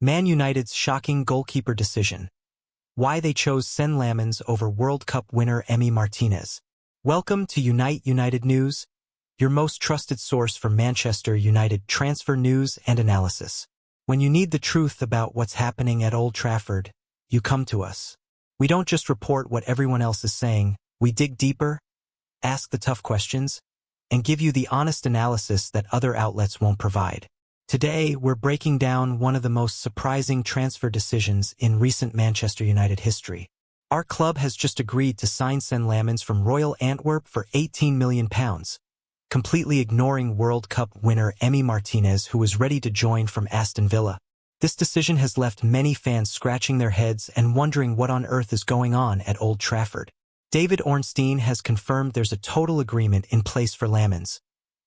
Man United's shocking goalkeeper decision. Why they chose Senne Lammens over World Cup winner Emi Martinez. Welcome to Unite United News, your most trusted source for Manchester United transfer news and analysis. When you need the truth about what's happening at Old Trafford, you come to us. We don't just report what everyone else is saying, we dig deeper, ask the tough questions, and give you the honest analysis that other outlets won't provide. Today, we're breaking down one of the most surprising transfer decisions in recent Manchester United history. Our club has just agreed to sign Senne Lammens from Royal Antwerp for £18 million, completely ignoring World Cup winner Emi Martinez, who was ready to join from Aston Villa. This decision has left many fans scratching their heads and wondering what on earth is going on at Old Trafford. David Ornstein has confirmed there's a total agreement in place for Lammens,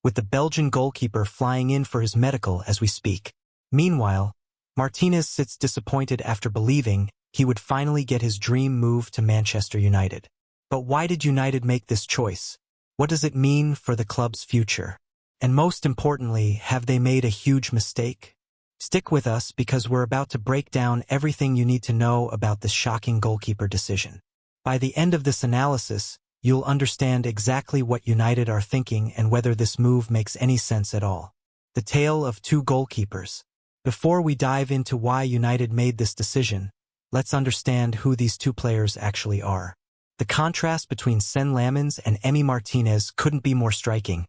with the Belgian goalkeeper flying in for his medical as we speak. Meanwhile, Martinez sits disappointed after believing he would finally get his dream move to Manchester United. But why did United make this choice? What does it mean for the club's future? And most importantly, have they made a huge mistake? Stick with us because we're about to break down everything you need to know about this shocking goalkeeper decision. By the end of this analysis, you'll understand exactly what United are thinking and whether this move makes any sense at all. The tale of two goalkeepers. Before we dive into why United made this decision, let's understand who these two players actually are. The contrast between Senne Lammens and Emi Martinez couldn't be more striking,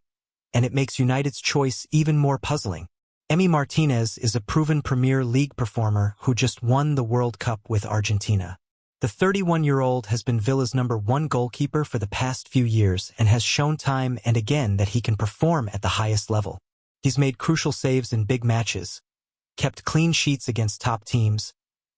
and it makes United's choice even more puzzling. Emi Martinez is a proven Premier League performer who just won the World Cup with Argentina. The 31-year-old has been Villa's #1 goalkeeper for the past few years and has shown time and again that he can perform at the highest level. He's made crucial saves in big matches, kept clean sheets against top teams,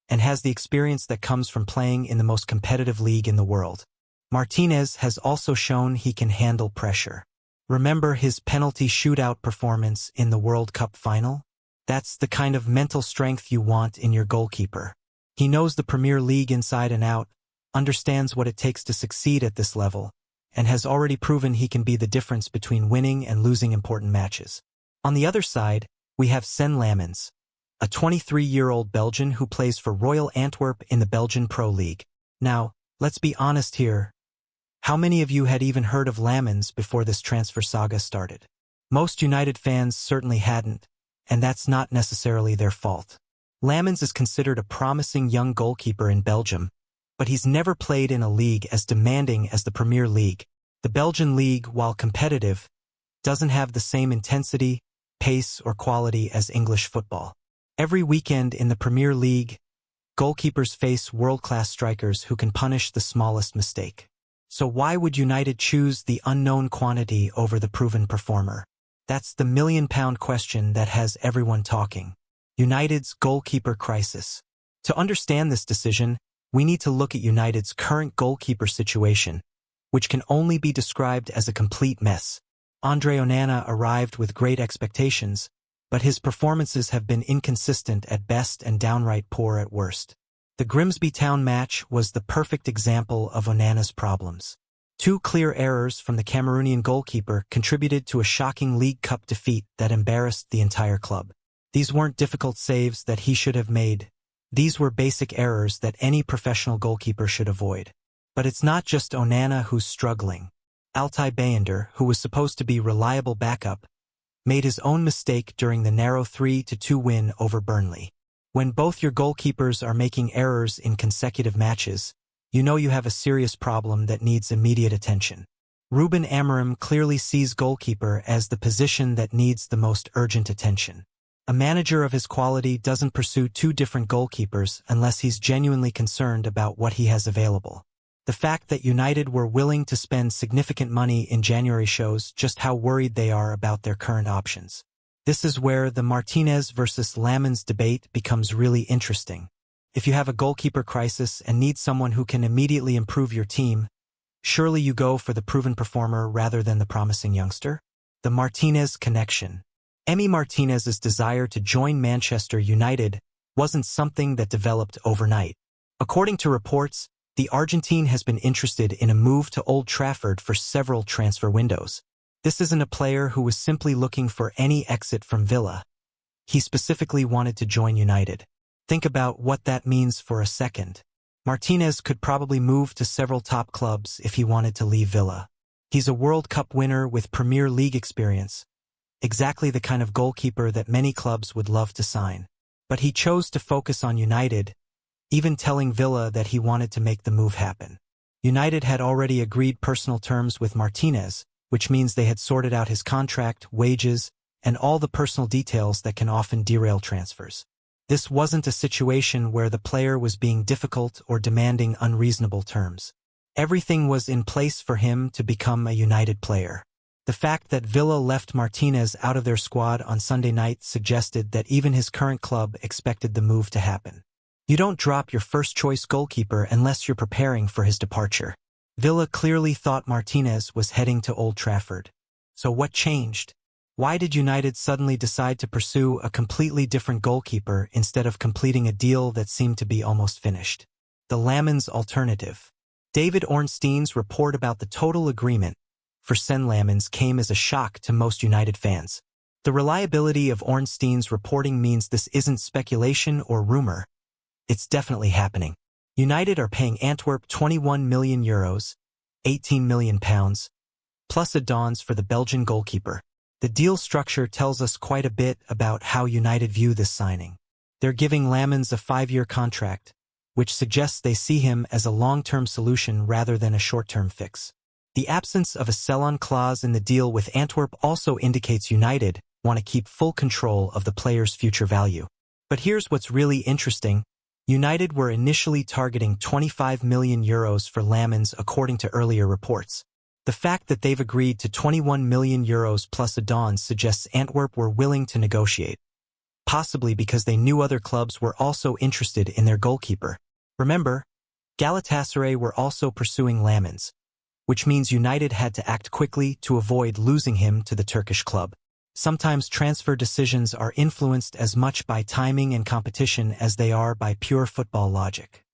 and has the experience that comes from playing in the most competitive league in the world. Martinez has also shown he can handle pressure. Remember his penalty shootout performance in the World Cup final? That's the kind of mental strength you want in your goalkeeper. He knows the Premier League inside and out, understands what it takes to succeed at this level, and has already proven he can be the difference between winning and losing important matches. On the other side, we have Senne Lammens, a 23-year-old Belgian who plays for Royal Antwerp in the Belgian Pro League. Now, let's be honest here. How many of you had even heard of Lammens before this transfer saga started? Most United fans certainly hadn't, and that's not necessarily their fault. Lammens is considered a promising young goalkeeper in Belgium, but he's never played in a league as demanding as the Premier League. The Belgian league, while competitive, doesn't have the same intensity, pace, or quality as English football. Every weekend in the Premier League, goalkeepers face world-class strikers who can punish the smallest mistake. So why would United choose the unknown quantity over the proven performer? That's the million-pound question that has everyone talking. United's goalkeeper crisis. To understand this decision, we need to look at United's current goalkeeper situation, which can only be described as a complete mess. Andre Onana arrived with great expectations, but his performances have been inconsistent at best and downright poor at worst. The Grimsby Town match was the perfect example of Onana's problems. Two clear errors from the Cameroonian goalkeeper contributed to a shocking League Cup defeat that embarrassed the entire club. These weren't difficult saves that he should have made. These were basic errors that any professional goalkeeper should avoid. But it's not just Onana who's struggling. Altay Bayender, who was supposed to be reliable backup, made his own mistake during the narrow 3-2 win over Burnley. When both your goalkeepers are making errors in consecutive matches, you know you have a serious problem that needs immediate attention. Ruben Amorim clearly sees goalkeeper as the position that needs the most urgent attention. A manager of his quality doesn't pursue two different goalkeepers unless he's genuinely concerned about what he has available. The fact that United were willing to spend significant money in January shows just how worried they are about their current options. This is where the Martinez versus Lammens debate becomes really interesting. If you have a goalkeeper crisis and need someone who can immediately improve your team, surely you go for the proven performer rather than the promising youngster? The Martinez connection. Emi Martinez's desire to join Manchester United wasn't something that developed overnight. According to reports, the Argentine has been interested in a move to Old Trafford for several transfer windows. This isn't a player who was simply looking for any exit from Villa. He specifically wanted to join United. Think about what that means for a second. Martinez could probably move to several top clubs if he wanted to leave Villa. He's a World Cup winner with Premier League experience, exactly the kind of goalkeeper that many clubs would love to sign. But he chose to focus on United, even telling Villa that he wanted to make the move happen. United had already agreed personal terms with Martinez, which means they had sorted out his contract, wages, and all the personal details that can often derail transfers. This wasn't a situation where the player was being difficult or demanding unreasonable terms. Everything was in place for him to become a United player. The fact that Villa left Martinez out of their squad on Sunday night suggested that even his current club expected the move to happen. You don't drop your first-choice goalkeeper unless you're preparing for his departure. Villa clearly thought Martinez was heading to Old Trafford. So what changed? Why did United suddenly decide to pursue a completely different goalkeeper instead of completing a deal that seemed to be almost finished? The Lammens alternative. David Ornstein's report about the total agreement for Senne Lammens came as a shock to most United fans. The reliability of Ornstein's reporting means this isn't speculation or rumor. It's definitely happening. United are paying Antwerp €21 million, £18 million, plus add-ons for the Belgian goalkeeper. The deal structure tells us quite a bit about how United view this signing. They're giving Lammens a 5-year contract, which suggests they see him as a long-term solution rather than a short-term fix. The absence of a sell-on clause in the deal with Antwerp also indicates United want to keep full control of the player's future value. But here's what's really interesting. United were initially targeting €25 million for Lammens according to earlier reports. The fact that they've agreed to €21 million plus add-ons suggests Antwerp were willing to negotiate, possibly because they knew other clubs were also interested in their goalkeeper. Remember, Galatasaray were also pursuing Lammens, which means United had to act quickly to avoid losing him to the Turkish club. Sometimes transfer decisions are influenced as much by timing and competition as they are by pure football logic.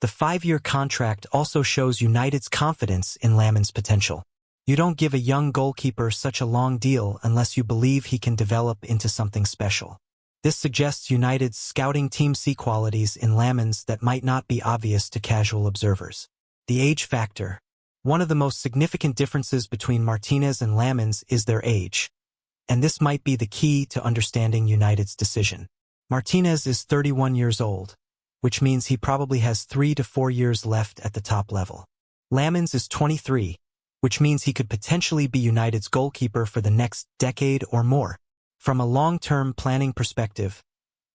The 5-year contract also shows United's confidence in Lammens' potential. You don't give a young goalkeeper such a long deal unless you believe he can develop into something special. This suggests United's scouting team see qualities in Lammens that might not be obvious to casual observers. The age factor. One of the most significant differences between Martinez and Lammens is their age, and this might be the key to understanding United's decision. Martinez is 31 years old, which means he probably has 3 to 4 years left at the top level. Lammens is 23, which means he could potentially be United's goalkeeper for the next decade or more. From a long-term planning perspective,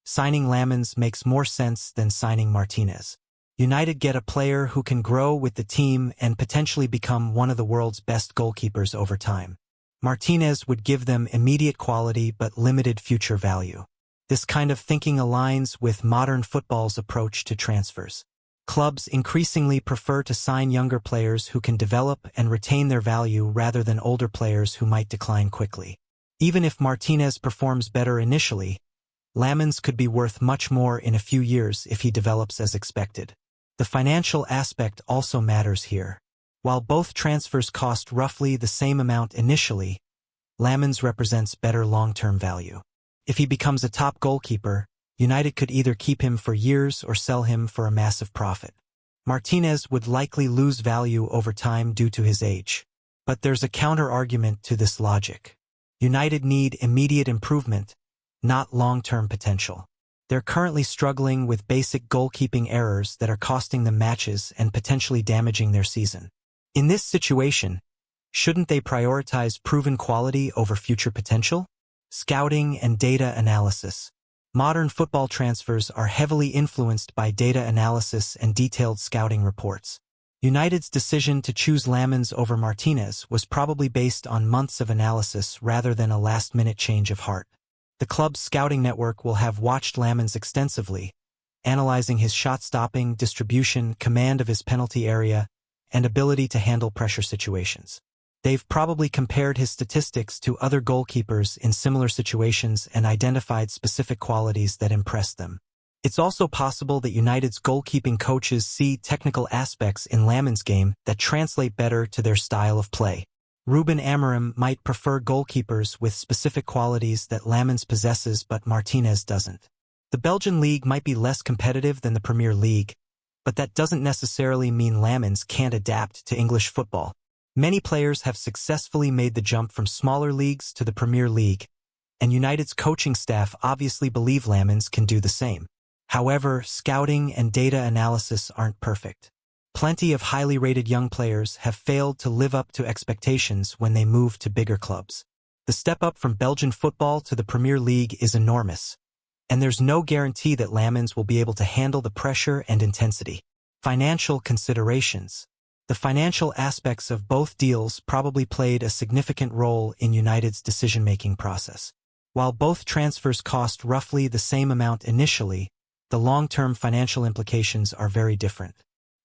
signing Lammens makes more sense than signing Martinez. United get a player who can grow with the team and potentially become one of the world's best goalkeepers over time. Martinez would give them immediate quality but limited future value. This kind of thinking aligns with modern football's approach to transfers. Clubs increasingly prefer to sign younger players who can develop and retain their value rather than older players who might decline quickly. Even if Martinez performs better initially, Lammens could be worth much more in a few years if he develops as expected. The financial aspect also matters here. While both transfers cost roughly the same amount initially, Lammens represents better long-term value. If he becomes a top goalkeeper, United could either keep him for years or sell him for a massive profit. Martinez would likely lose value over time due to his age. But there's a counter-argument to this logic. United need immediate improvement, not long-term potential. They're currently struggling with basic goalkeeping errors that are costing them matches and potentially damaging their season. In this situation, shouldn't they prioritize proven quality over future potential? Scouting and data analysis. Modern football transfers are heavily influenced by data analysis and detailed scouting reports. United's decision to choose Lammens over Martinez was probably based on months of analysis rather than a last-minute change of heart. The club's scouting network will have watched Lammens extensively, analyzing his shot-stopping, distribution, command of his penalty area, and ability to handle pressure situations. They've probably compared his statistics to other goalkeepers in similar situations and identified specific qualities that impressed them. It's also possible that United's goalkeeping coaches see technical aspects in Lammens' game that translate better to their style of play. Ruben Amorim might prefer goalkeepers with specific qualities that Lammens possesses but Martinez doesn't. The The Belgian league might be less competitive than the Premier League, but that doesn't necessarily mean Lammens can't adapt to English football. Many players have successfully made the jump from smaller leagues to the Premier League, and United's coaching staff obviously believe Lammens can do the same. However, scouting and data analysis aren't perfect. Plenty of highly rated young players have failed to live up to expectations when they move to bigger clubs. The step up from Belgian football to the Premier League is enormous, and there's no guarantee that Lammens will be able to handle the pressure and intensity. Financial considerations. The financial aspects of both deals probably played a significant role in United's decision-making process. While both transfers cost roughly the same amount initially, the long-term financial implications are very different.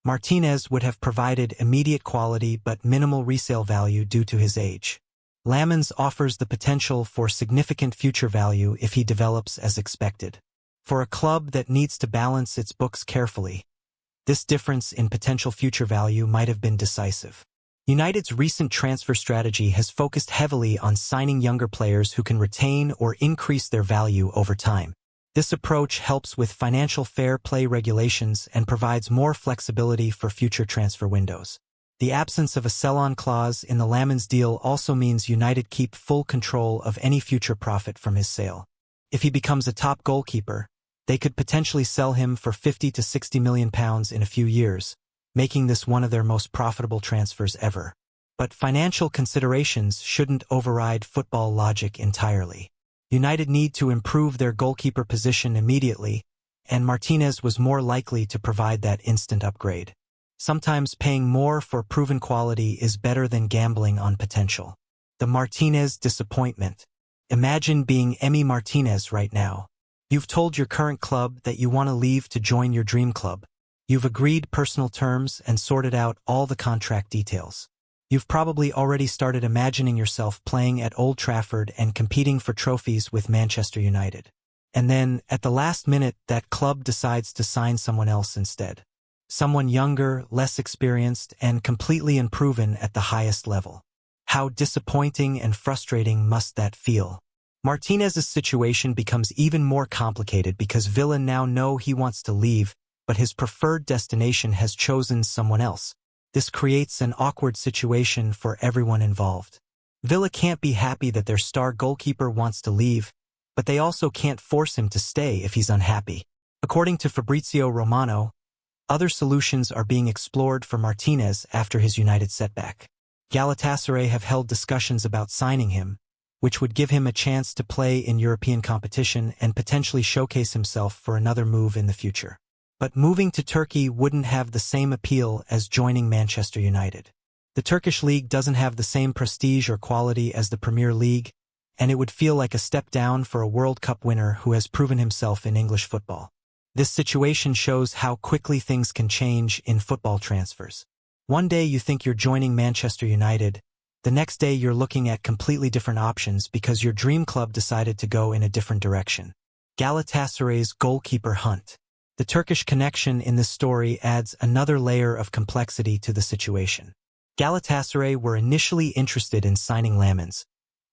Martinez would have provided immediate quality but minimal resale value due to his age. Lammens offers the potential for significant future value if he develops as expected. For a club that needs to balance its books carefully, this difference in potential future value might have been decisive. United's recent transfer strategy has focused heavily on signing younger players who can retain or increase their value over time. This approach helps with financial fair play regulations and provides more flexibility for future transfer windows. The absence of a sell-on clause in the Lammens deal also means United keep full control of any future profit from his sale. If he becomes a top goalkeeper, they could potentially sell him for £50 to £60 million in a few years, making this one of their most profitable transfers ever. But financial considerations shouldn't override football logic entirely. United need to improve their goalkeeper position immediately, and Martinez was more likely to provide that instant upgrade. Sometimes paying more for proven quality is better than gambling on potential. The Martinez disappointment. Imagine being Emi Martinez right now. You've told your current club that you want to leave to join your dream club. You've agreed personal terms and sorted out all the contract details. You've probably already started imagining yourself playing at Old Trafford and competing for trophies with Manchester United. And then, at the last minute, that club decides to sign someone else instead. Someone younger, less experienced, and completely unproven at the highest level. How disappointing and frustrating must that feel? Martinez's situation becomes even more complicated because Villa now know he wants to leave, but his preferred destination has chosen someone else. This creates an awkward situation for everyone involved. Villa can't be happy that their star goalkeeper wants to leave, but they also can't force him to stay if he's unhappy. According to Fabrizio Romano, other solutions are being explored for Martinez after his United setback. Galatasaray have held discussions about signing him, which would give him a chance to play in European competition and potentially showcase himself for another move in the future. But moving to Turkey wouldn't have the same appeal as joining Manchester United. The Turkish league doesn't have the same prestige or quality as the Premier League, and it would feel like a step down for a World Cup winner who has proven himself in English football. This situation shows how quickly things can change in football transfers. One day you think you're joining Manchester United, the next day you're looking at completely different options because your dream club decided to go in a different direction. Galatasaray's goalkeeper hunt. The Turkish connection in this story adds another layer of complexity to the situation. Galatasaray were initially interested in signing Lammens,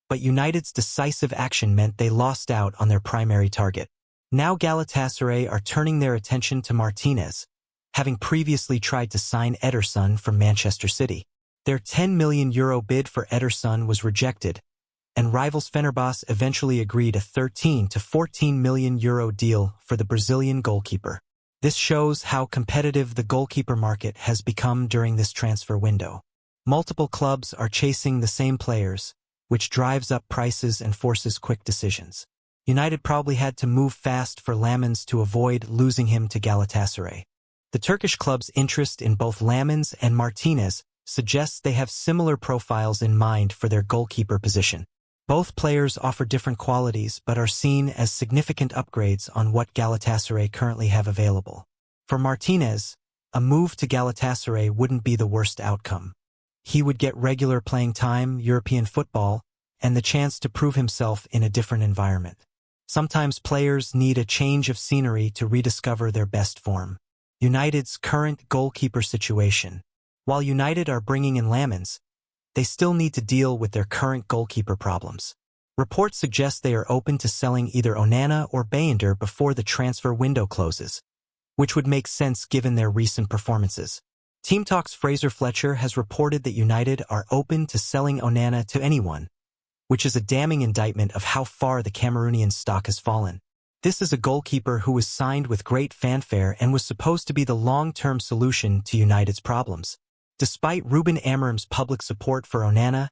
but United's decisive action meant they lost out on their primary target. Now Galatasaray are turning their attention to Martinez, having previously tried to sign Ederson from Manchester City. Their €10 million bid for Ederson was rejected, and rivals Fenerbahce eventually agreed a €13 to €14 million deal for the Brazilian goalkeeper. This shows how competitive the goalkeeper market has become during this transfer window. Multiple clubs are chasing the same players, which drives up prices and forces quick decisions. United probably had to move fast for Lammens to avoid losing him to Galatasaray. The Turkish club's interest in both Lammens and Martinez suggests they have similar profiles in mind for their goalkeeper position. Both players offer different qualities but are seen as significant upgrades on what Galatasaray currently have available. For Martinez, a move to Galatasaray wouldn't be the worst outcome. He would get regular playing time, European football, and the chance to prove himself in a different environment. Sometimes players need a change of scenery to rediscover their best form. United's current goalkeeper situation. While United are bringing in Lammens, they still need to deal with their current goalkeeper problems. Reports suggest they are open to selling either Onana or Bayender before the transfer window closes, which would make sense given their recent performances. Team Talk's Fraser Fletcher has reported that United are open to selling Onana to anyone, which is a damning indictment of how far the Cameroonian stock has fallen. This is a goalkeeper who was signed with great fanfare and was supposed to be the long-term solution to United's problems. Despite Ruben Amorim's public support for Onana,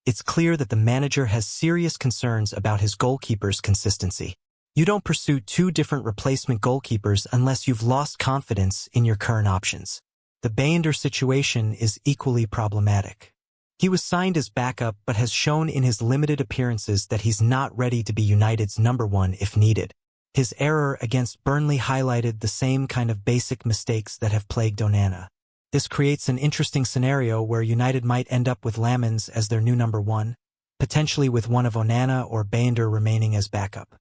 it's clear that the manager has serious concerns about his goalkeeper's consistency. You don't pursue two different replacement goalkeepers unless you've lost confidence in your current options. The Bayender situation is equally problematic. He was signed as backup but has shown in his limited appearances that he's not ready to be United's number one if needed. His error against Burnley highlighted the same kind of basic mistakes that have plagued Onana. This creates an interesting scenario where United might end up with Lammens as their new number one, potentially with one of Onana or Bayender remaining as backup.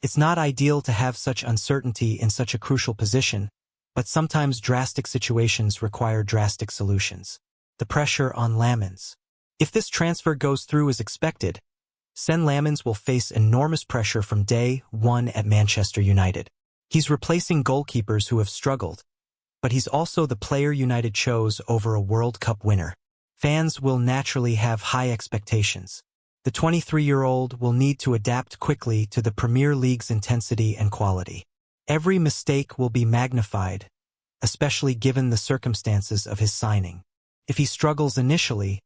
It's not ideal to have such uncertainty in such a crucial position, but sometimes drastic situations require drastic solutions. The pressure on Lammens. If this transfer goes through as expected, Senne Lammens will face enormous pressure from day one at Manchester United. He's replacing goalkeepers who have struggled, but he's also the player United chose over a World Cup winner. Fans will naturally have high expectations. The 23-year-old will need to adapt quickly to the Premier League's intensity and quality. Every mistake will be magnified, especially given the circumstances of his signing. If he struggles initially,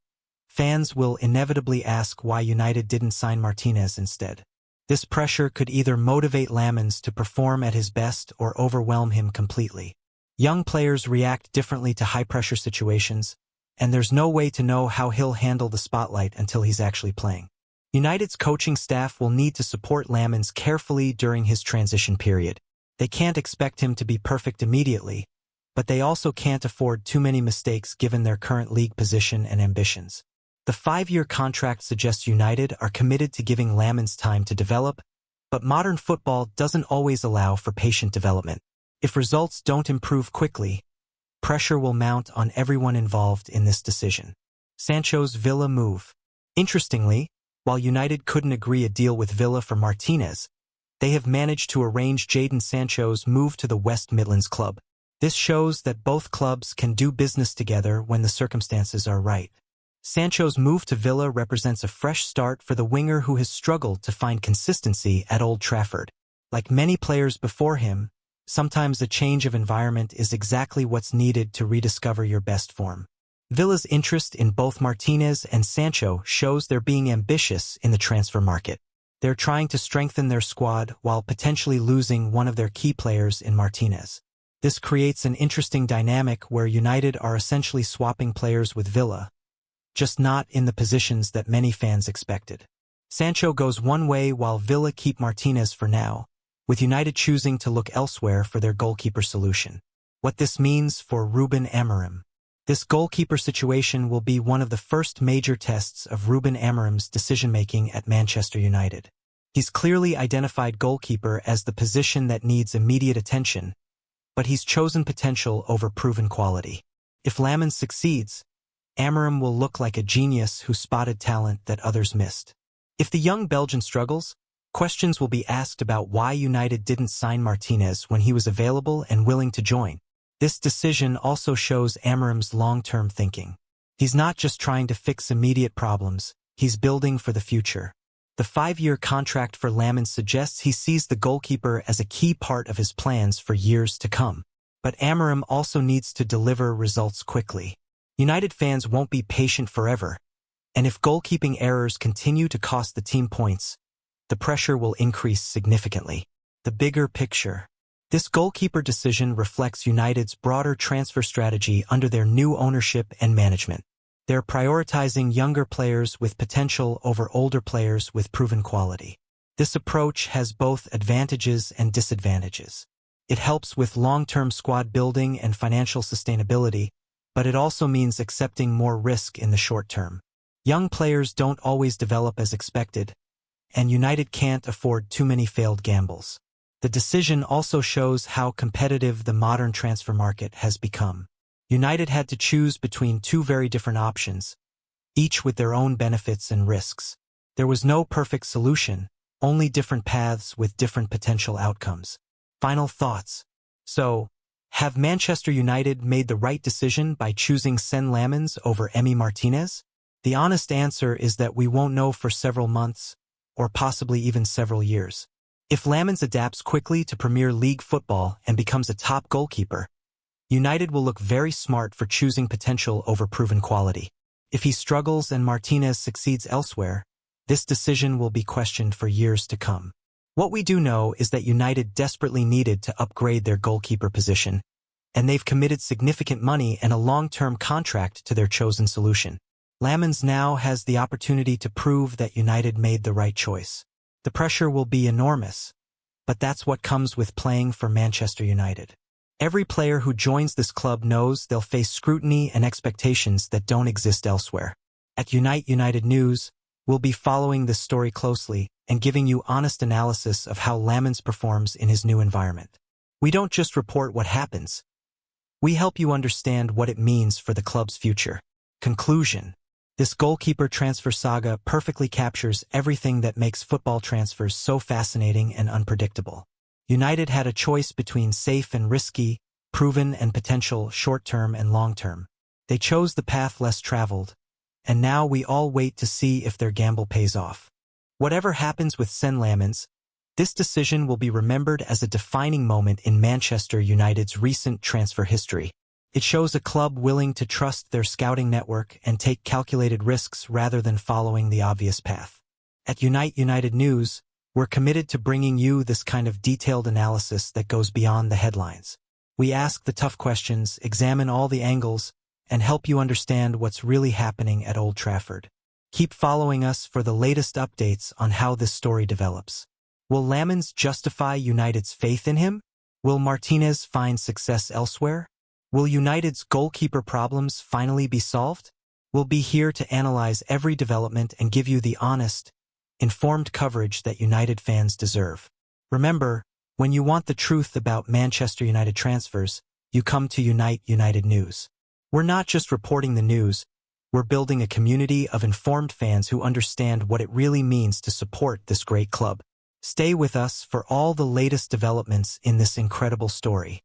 fans will inevitably ask why United didn't sign Martinez instead. This pressure could either motivate Lammens to perform at his best or overwhelm him completely. Young players react differently to high-pressure situations, and there's no way to know how he'll handle the spotlight until he's actually playing. United's coaching staff will need to support Lammens carefully during his transition period. They can't expect him to be perfect immediately, but they also can't afford too many mistakes given their current league position and ambitions. The 5-year contract suggests United are committed to giving Lammens time to develop, but modern football doesn't always allow for patient development. If results don't improve quickly, pressure will mount on everyone involved in this decision. Sancho's Villa move. Interestingly, while United couldn't agree a deal with Villa for Martinez, they have managed to arrange Jadon Sancho's move to the West Midlands club. This shows that both clubs can do business together when the circumstances are right. Sancho's move to Villa represents a fresh start for the winger who has struggled to find consistency at Old Trafford. Like many players before him, sometimes a change of environment is exactly what's needed to rediscover your best form. Villa's interest in both Martinez and Sancho shows they're being ambitious in the transfer market. They're trying to strengthen their squad while potentially losing one of their key players in Martinez. This creates an interesting dynamic where United are essentially swapping players with Villa, just not in the positions that many fans expected. Sancho goes one way while Villa keep Martinez for now, with United choosing to look elsewhere for their goalkeeper solution. What this means for Ruben Amorim. This goalkeeper situation will be one of the first major tests of Ruben Amorim's decision-making at Manchester United. He's clearly identified goalkeeper as the position that needs immediate attention, but he's chosen potential over proven quality. If Lammens succeeds, Amorim will look like a genius who spotted talent that others missed. If the young Belgian struggles, questions will be asked about why United didn't sign Martinez when he was available and willing to join. This decision also shows Amorim's long-term thinking. He's not just trying to fix immediate problems, he's building for the future. The 5-year contract for Lammens suggests he sees the goalkeeper as a key part of his plans for years to come. But Amorim also needs to deliver results quickly. United fans won't be patient forever, and if goalkeeping errors continue to cost the team points, the pressure will increase significantly. The bigger picture. This goalkeeper decision reflects United's broader transfer strategy under their new ownership and management. They're prioritizing younger players with potential over older players with proven quality. This approach has both advantages and disadvantages. It helps with long-term squad building and financial sustainability, but it also means accepting more risk in the short term. Young players don't always develop as expected, and United can't afford too many failed gambles. The decision also shows how competitive the modern transfer market has become. United had to choose between two very different options, each with their own benefits and risks. There was no perfect solution, only different paths with different potential outcomes. Final thoughts. So, have Manchester United made the right decision by choosing Senne Lammens over Emi Martinez? The honest answer is that we won't know for several months, or possibly even several years. If Lammens adapts quickly to Premier League football and becomes a top goalkeeper, United will look very smart for choosing potential over proven quality. If he struggles and Martinez succeeds elsewhere, this decision will be questioned for years to come. What we do know is that United desperately needed to upgrade their goalkeeper position, and they've committed significant money and a long-term contract to their chosen solution. Lammens now has the opportunity to prove that United made the right choice. The pressure will be enormous, but that's what comes with playing for Manchester United. Every player who joins this club knows they'll face scrutiny and expectations that don't exist elsewhere. At Unite United News, we'll be following this story closely and giving you honest analysis of how Lammens performs in his new environment. We don't just report what happens. We help you understand what it means for the club's future. Conclusion. This goalkeeper transfer saga perfectly captures everything that makes football transfers so fascinating and unpredictable. United had a choice between safe and risky, proven and potential, short-term and long-term. They chose the path less traveled, and now we all wait to see if their gamble pays off. Whatever happens with Senne Lammens, this decision will be remembered as a defining moment in Manchester United's recent transfer history. It shows a club willing to trust their scouting network and take calculated risks rather than following the obvious path. At Unite United News, we're committed to bringing you this kind of detailed analysis that goes beyond the headlines. We ask the tough questions, examine all the angles, and help you understand what's really happening at Old Trafford. Keep following us for the latest updates on how this story develops. Will Lammens justify United's faith in him? Will Martinez find success elsewhere? Will United's goalkeeper problems finally be solved? We'll be here to analyze every development and give you the honest, informed coverage that United fans deserve. Remember, when you want the truth about Manchester United transfers, you come to Unite United News. We're not just reporting the news, we're building a community of informed fans who understand what it really means to support this great club. Stay with us for all the latest developments in this incredible story.